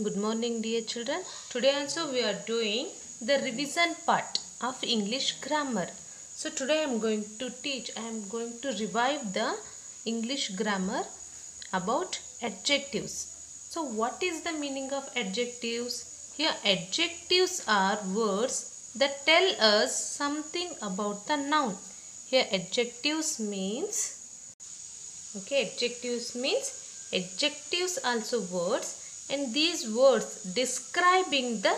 good morning dear children. Today also we are doing the revision part of English grammar. So today I am going to revive the English grammar about adjectives. So what is the meaning of adjectives? Here adjectives are words that tell us something about the noun. Here adjectives also words, and these words describing the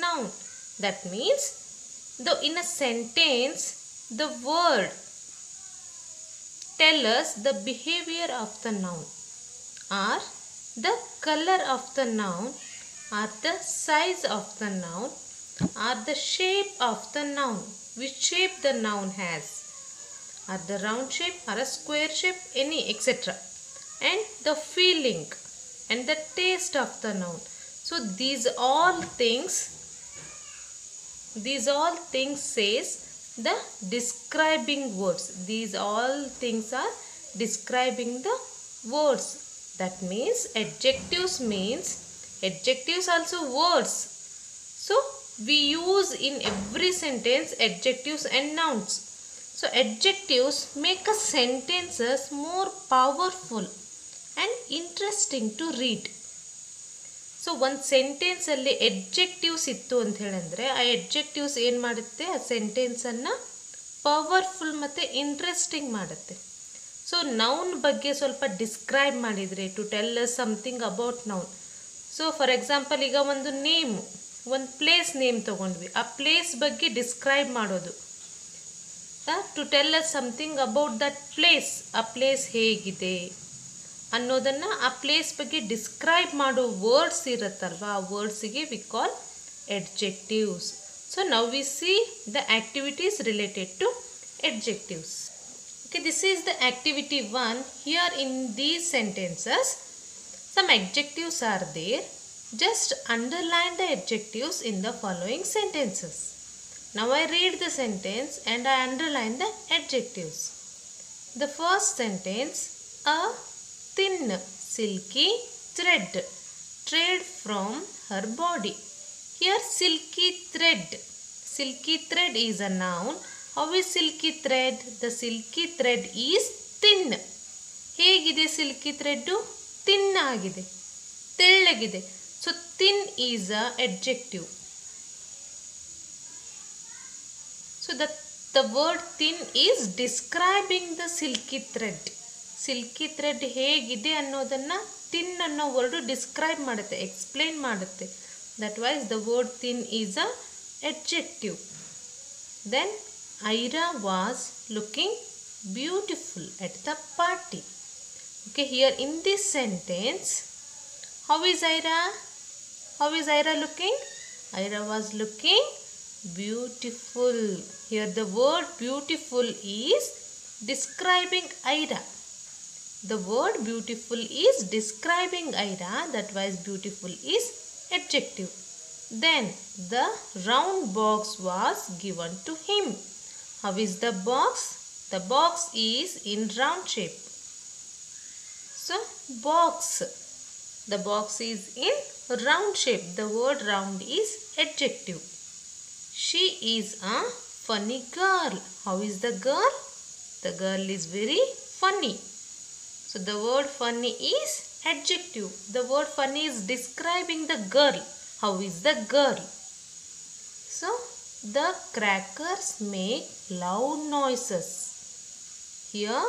noun. That means in a sentence the word tell us the behavior of the noun, or the color of the noun, or the size of the noun, or the shape of the noun, which shape the noun has, or the round shape or a square shape, any etc. And the feeling and the taste of the noun. So these all things says the describing words. These all things are describing the words. That means adjectives also words. So we use in every sentence adjectives and nouns. So adjectives make a sentences more powerful and interesting to read. So one sentence alli adjectives ittu ant helindre ಆ adjectives ಏನು ಮಾಡುತ್ತೆ ಆ sentence ಅನ್ನ powerful ಮತ್ತೆ interesting ಮಾಡುತ್ತೆ. So noun ಬಗ್ಗೆ ಸ್ವಲ್ಪ describe ಮಾಡಿದ್ರೆ to tell us something about noun. So for example ಈಗ ಒಂದು ನೇಮ್, ಒಂದು ಪ್ಲೇಸ್ ನೇಮ್ ತಗೊಂಡ್ವಿ, ಆ ಪ್ಲೇಸ್ ಬಗ್ಗೆ ಡಿಸ್ಕ್ರೈಬ್ ಮಾಡೋದು. To tell us something about that place, ಆ ಪ್ಲೇಸ್ ಹೇಗಿದೆ ಅನ್ನೋದನ್ನು ಆ ಪ್ಲೇಸ್ ಬಗ್ಗೆ ಡಿಸ್ಕ್ರೈಬ್ ಮಾಡೋ ವರ್ಡ್ಸ್ ಇರುತ್ತಲ್ವ, ಆ ವರ್ಡ್ಸಿಗೆ we call adjectives. So now we see the activities related to adjectives. Okay, this is the activity 1. Here in these sentences some adjectives are there. Just underline the adjectives in the following sentences. Now I read the sentence and I underline the adjectives. The first sentence, a thin silky thread trailed from her body. Here silky thread is a noun. How is silky thread? The silky thread is thin. ಹೇಗಿದೆ silky thread? thin ಆಗಿದೆ, ತೆಳ್ಳಗಿದೆ. So thin is a adjective. So the word thin is describing the silky thread. Silky thread ಹೇಗಿದೆ ಅನ್ನೋದನ್ನು thin ಅನ್ನೋ word describe ಮಾಡುತ್ತೆ, explain ಮಾಡುತ್ತೆ. That wise the word thin is a adjective. Then Ira was looking beautiful at the party. Okay, here in this sentence, how is Ira looking? Ira was looking beautiful. Here the word beautiful is describing Ira. The word beautiful is describing Ira. That wise beautiful is adjective. Then the round box was given to him. How is the box? The box is in round shape. So box, the box is in round shape. The word round is adjective. She is a funny girl. How is the girl? The girl is very funny. So the word funny is adjective. The word funny is describing the girl. How is the girl? So the crackers make loud noises. Here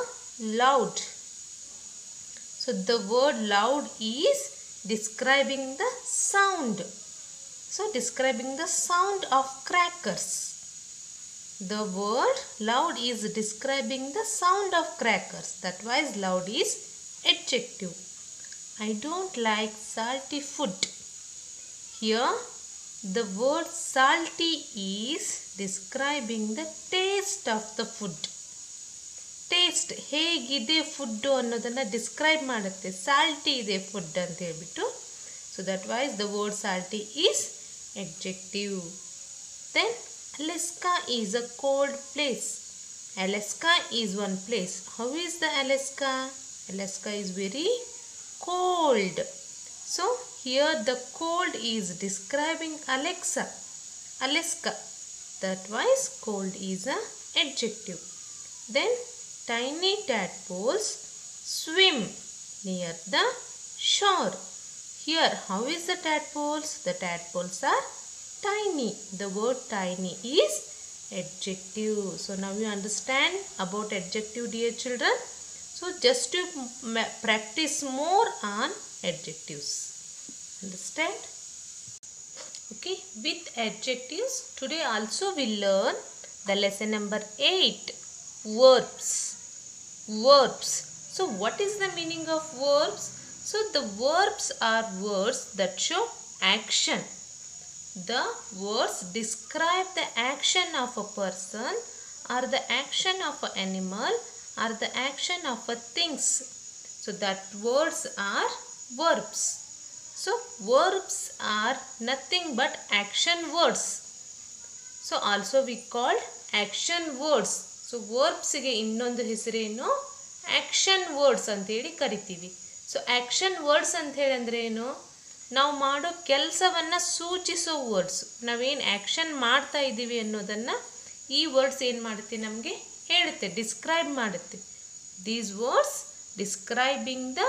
loud. So the word loud is describing the sound. So describing the sound of crackers. The word loud is describing the sound of crackers. That wise loud is adjective. I don't like salty food. Here the word salty is describing the taste of the food. Taste, ಹೇಗಿದೆ food ಅನ್ನೋದನ್ನು describe ಮಾಡುತ್ತೆ. Salty ಇದೆ food ಅಂತ ಹೇಳ್ಬಿಟ್ಟು. So that wise the word salty is adjective. Then Alaska is a cold place. Alaska is one place. How is the Alaska? Alaska is very cold. So here the cold is describing Alaska. That wise cold is a adjective. Then tiny tadpoles swim near the shore. Here how is the tadpoles? The tadpoles are tiny. The word tiny is adjective. So now you understand about adjective, dear children. So just to practice more on adjectives. Understand? Okay, with adjectives today also we learn the lesson number 8, verbs. So what is the meaning of verbs? So the verbs are words that show action. The words describe the action of a person or the action of an animal or the action of a things. So that words are verbs. So verbs are nothing but action words. So also we call action words. So verbs ಗೆ ಇನ್ನೊಂದು ಹೆಸರೇನು action words ಅಂತ ಹೇಳಿ ಕರಿತೀವಿ. So action words ಅಂತ ಹೇಳಿ ಅಂದ್ರೆ ಏನು? ನಾವು ಮಾಡೋ ಕೆಲಸವನ್ನು ಸೂಚಿಸೋ ವರ್ಡ್ಸ್. ನಾವೇನು ಆ್ಯಕ್ಷನ್ ಮಾಡ್ತಾ ಇದ್ದೀವಿ ಅನ್ನೋದನ್ನು ಈ ವರ್ಡ್ಸ್ ಏನು ಮಾಡುತ್ತೆ, ನಮಗೆ ಹೇಳುತ್ತೆ, ಡಿಸ್ಕ್ರೈಬ್ ಮಾಡುತ್ತೆ. These words describing the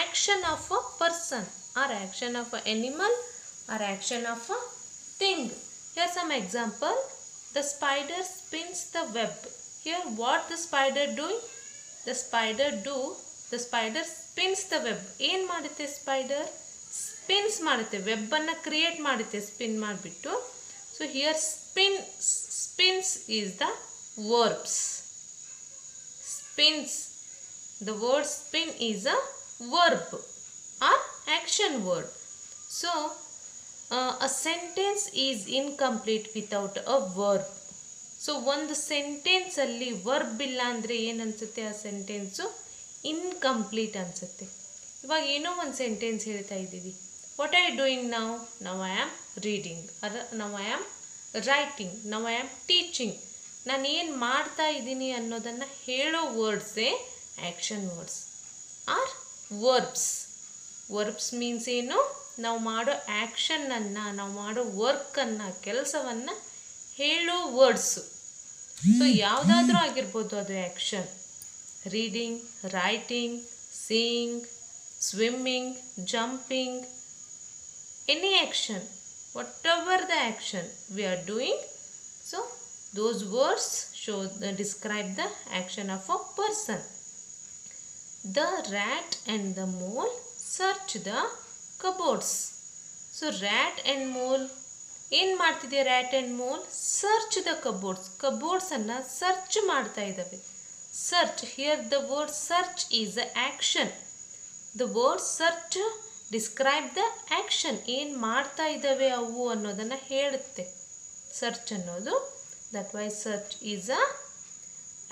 action of a person or action of an animal or action of a thing. Here some example. The spider spins the web. Here what the spider doing? The spider spins the web. ಏನು ಮಾಡುತ್ತೆ spider? Spins ಮಾಡುತ್ತೆ, web ಅನ್ನು create ಮಾಡುತ್ತೆ spin ಮಾಡಿಬಿಟ್ಟು. So here spins is the verbs. Spins, the word spin is a verb or action word. So a sentence is incomplete without a verb. So ಒಂದು sentence ಅಲ್ಲಿ verb ಇಲ್ಲ ಅಂದರೆ ಏನು ಅನಿಸುತ್ತೆ? ಆ ಸೆಂಟೆನ್ಸು ಇನ್ಕಂಪ್ಲೀಟ್ ಅನಿಸುತ್ತೆ. ಇವಾಗ ಏನೋ ಒಂದು ಸೆಂಟೆನ್ಸ್ ಹೇಳ್ತಾ ಇದ್ದೀವಿ. What are you doing now? Now I am reading, now I am writing, now I am teaching. ನಾನು ಏನು ಮಾಡ್ತಾ ಇದ್ದೀನಿ ಅನ್ನೋದನ್ನು ಹೇಳೋ ವರ್ಡ್ಸೇ action words are verbs. Verbs means ಏನು? ನಾವು ಮಾಡೋ ಆ್ಯಕ್ಷನನ್ನು, ನಾವು ಮಾಡೋ ವರ್ಕನ್ನು, ಕೆಲಸವನ್ನು ಹೇಳೋ ವರ್ಡ್ಸು. ಸೊ ಯಾವುದಾದ್ರೂ ಆಗಿರ್ಬೋದು ಅದು action. Reading, writing, seeing, swimming, jumping, any action, whatever the action we are doing. So those words describe the action of a person. The rat and the mole search the cupboards. So rat and mole ಏನು ಮಾಡ್ತಿದೆ? Rat and mole search the cupboards. ಕಬೋರ್ಡ್ಸನ್ನು search ಮಾಡ್ತಾ ಇದ್ದಾವೆ. Search, here the word search is a action. The word search describe the action. ಏನು ಮಾಡ್ತಾ ಇದ್ದಾವೆ ಅವು ಅನ್ನೋದನ್ನು ಹೇಳುತ್ತೆ ಸರ್ಚ್ ಅನ್ನೋದು. That why search is a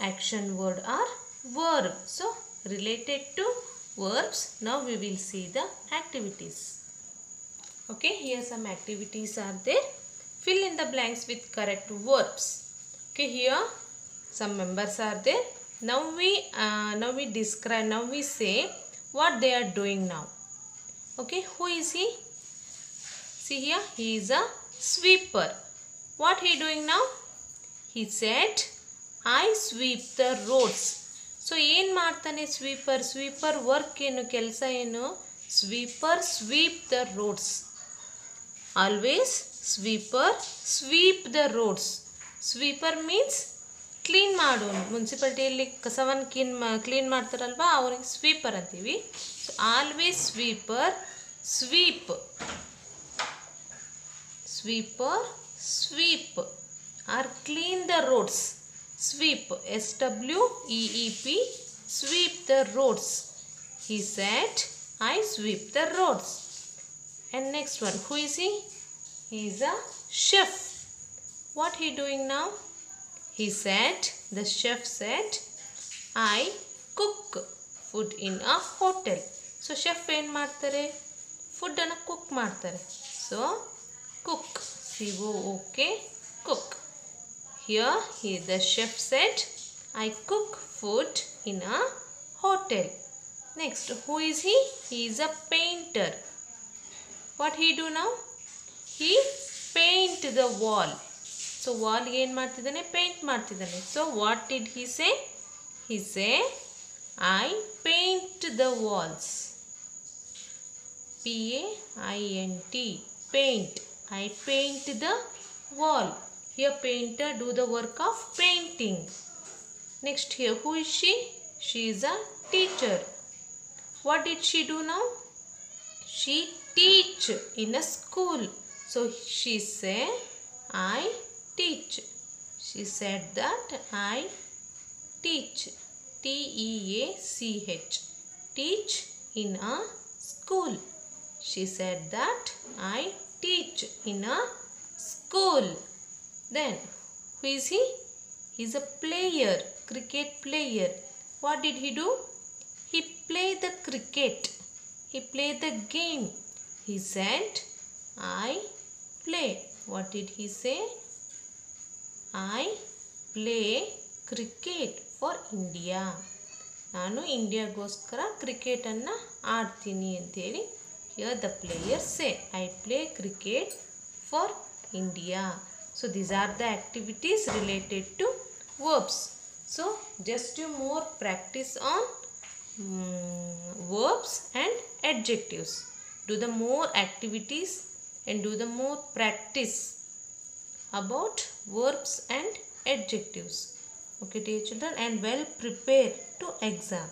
action word are verb. So related to verbs, now we will see the activities. Okay, here some activities are there. Fill in the blanks with correct verbs. Okay, here some members are there. Now we describe, now we say what they are doing now. Okay, who is he? See here, he is a sweeper. What he doing now? He said, I sweep the roads. ಸೊ ಏನು ಮಾಡ್ತಾನೆ sweeper? Sweeper work ಏನು, ಕೆಲಸ ಏನು? Sweeper sweep the roads. Always sweeper sweep the roads. Sweeper means clean ಮಾಡೋನು. ಮುನ್ಸಿಪಾಲ್ಟಿಯಲ್ಲಿ ಕಸವನ್ನು clean ಮಾಡ್ತಾರಲ್ವ, ಅವ್ರಿಗೆ ಸ್ವೀಪರ್ ಅಂತೀವಿ. So always sweeper sweep or clean the roads. Sweep, S-W-E-E-P, sweep the roads. He said, I sweep the roads. And next one, who is he? He is a chef. What he doing now? He said, the chef said, I cook food in a hotel. So chef ಏನು ಮಾಡ್ತಾರೆ? ಫುಡ್ಡನ್ನು cook ಮಾಡ್ತಾರೆ. So cook, C-O-O-K, cook. Here the chef said, I cook food in a hotel. Next, who is he? He is a painter. What he do now? He paint the wall. So wall ಏನು ಮಾಡ್ತಿದ್ದಾನೆ? Paint ಮಾಡ್ತಿದ್ದಾನೆ. So what did he say? He say, I paint the walls. P-A-I-N-T. Paint. I paint the wall. Here painter do the work of painting. Next here, who is she? She is a teacher. What did she do now? She teach in a school. So she say, I teach. She said that I teach. T-E-A-C-H. Teach in a school. She said that I teach in a school. Then, who is he? He is a player, cricket player. What did he do? He played the cricket. He played the game. He said, I play. What did he say? I play cricket for India. ನಾನು ಇಂಡಿಯಾಗೋಸ್ಕರ ಕ್ರಿಕೆಟನ್ನು ಆಡ್ತೀನಿ ಅಂತೇಳಿ here the players say, I play cricket for India. So these are the activities related to verbs. So just do more practice on verbs and adjectives. Do the more activities and do the more practice about verbs and adjectives. Okay dear children, and well prepared to exam.